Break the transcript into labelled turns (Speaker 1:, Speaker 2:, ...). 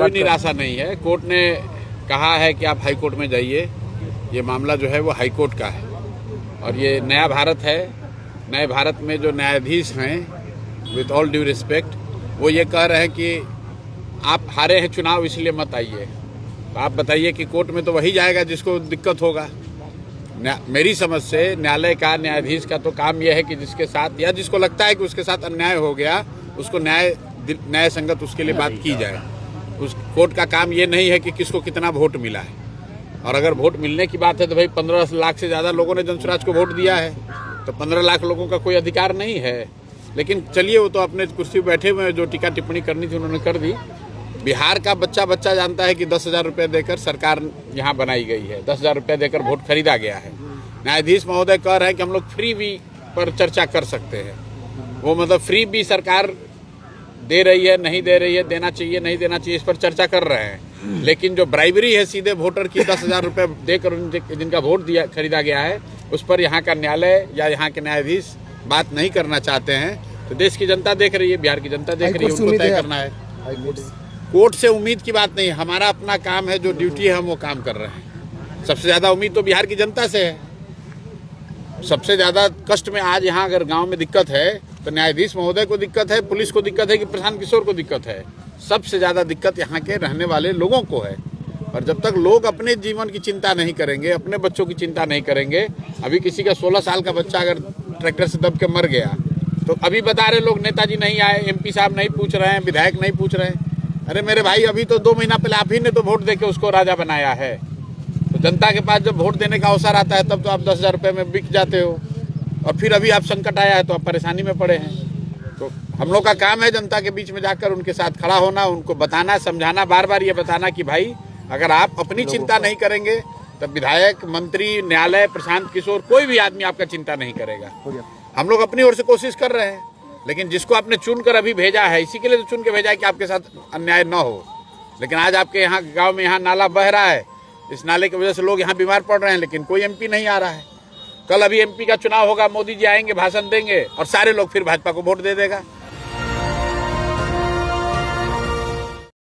Speaker 1: कोई निराशा नहीं है। कोर्ट ने कहा है कि आप हाई कोर्ट में जाइए। ये मामला जो है वो हाई कोर्ट का है और ये नया भारत है। नए भारत में जो न्यायाधीश हैं, विथ ऑल ड्यू रिस्पेक्ट, वो ये कह रहे हैं कि आप हारे हैं चुनाव इसलिए मत आइए। तो आप बताइए कि कोर्ट में तो वही जाएगा जिसको दिक्कत होगा। मेरी समझ से न्यायालय का, न्यायाधीश का तो काम यह है कि जिसके साथ या जिसको लगता है कि उसके साथ अन्याय हो गया, उसको न्याय संगत उसके लिए बात की जाए। उस कोर्ट का काम ये नहीं है कि किसको कितना वोट मिला है। और अगर वोट मिलने की बात है तो भाई 15 लाख से ज़्यादा लोगों ने जनसुराज को वोट दिया है, तो 15 लाख लोगों का कोई अधिकार नहीं है। लेकिन चलिए, वो तो अपने कुर्सी पर बैठे हुए हैं, जो टीका टिप्पणी करनी थी उन्होंने कर दी। बिहार का बच्चा जानता है कि 10,000 रुपये देकर सरकार यहाँ बनाई गई है, 10,000 रुपये देकर वोट खरीदा गया है। न्यायाधीश महोदय कह रहे हैं कि हम लोग फ्री भी पर चर्चा कर सकते हैं। वो मतलब फ्री भी सरकार दे रही है, नहीं दे रही है, देना चाहिए नहीं देना चाहिए, इस पर चर्चा कर रहे हैं। लेकिन जो ब्राइबरी है सीधे वोटर की 10,000 रुपये देकर जिनका वोट दिया खरीदा गया है, उस पर यहाँ का न्यायालय या यहाँ के न्यायाधीश बात नहीं करना चाहते हैं। तो देश की जनता देख रही है, बिहार की जनता देख रही है, उनको तय करना है। कोर्ट से उम्मीद की बात नहीं, हमारा अपना काम है, जो ड्यूटी है हम वो काम कर रहे हैं। सबसे ज़्यादा उम्मीद तो बिहार की जनता से है। सबसे ज़्यादा कष्ट में आज यहाँ अगर गांव में दिक्कत है तो न्यायाधीश महोदय को दिक्कत है, पुलिस को दिक्कत है कि प्रशांत किशोर को दिक्कत है। सबसे ज़्यादा दिक्कत यहाँ के रहने वाले लोगों को है। और जब तक लोग अपने जीवन की चिंता नहीं करेंगे, अपने बच्चों की चिंता नहीं करेंगे, अभी किसी का 16 साल का बच्चा अगर ट्रैक्टर से दब के मर गया तो अभी बता रहे लोग नेताजी नहीं आए, MP साहब नहीं पूछ रहे हैं, विधायक नहीं पूछ रहे हैं। अरे मेरे भाई, अभी तो 2 महीना पहले आप ही ने तो वोट देके उसको राजा बनाया है। तो जनता के पास जब वोट देने का अवसर आता है तब तो आप 10,000 रुपये में बिक जाते हो, और फिर अभी आप संकट आया है तो आप परेशानी में पड़े हैं। तो हम लोग का काम है जनता के बीच में जाकर उनके साथ खड़ा होना, उनको बताना, समझाना, बार बार ये बताना कि भाई अगर आप अपनी चिंता नहीं करेंगे तब विधायक, मंत्री, न्यायालय, प्रशांत किशोर, कोई भी आदमी आपका चिंता नहीं करेगा। हम लोग अपनी ओर से कोशिश कर रहे हैं, लेकिन जिसको आपने चुनकर अभी भेजा है, इसी के लिए तो चुन के भेजा है कि आपके साथ अन्याय न हो। लेकिन आज आपके यहाँ गाँव में यहाँ नाला बह रहा है, इस नाले की वजह से लोग यहाँ बीमार पड़ रहे हैं, लेकिन कोई MP नहीं आ रहा है। कल अभी MP का चुनाव होगा, मोदी जी आएंगे, भाषण देंगे और सारे लोग फिर भाजपा को वोट दे देगा।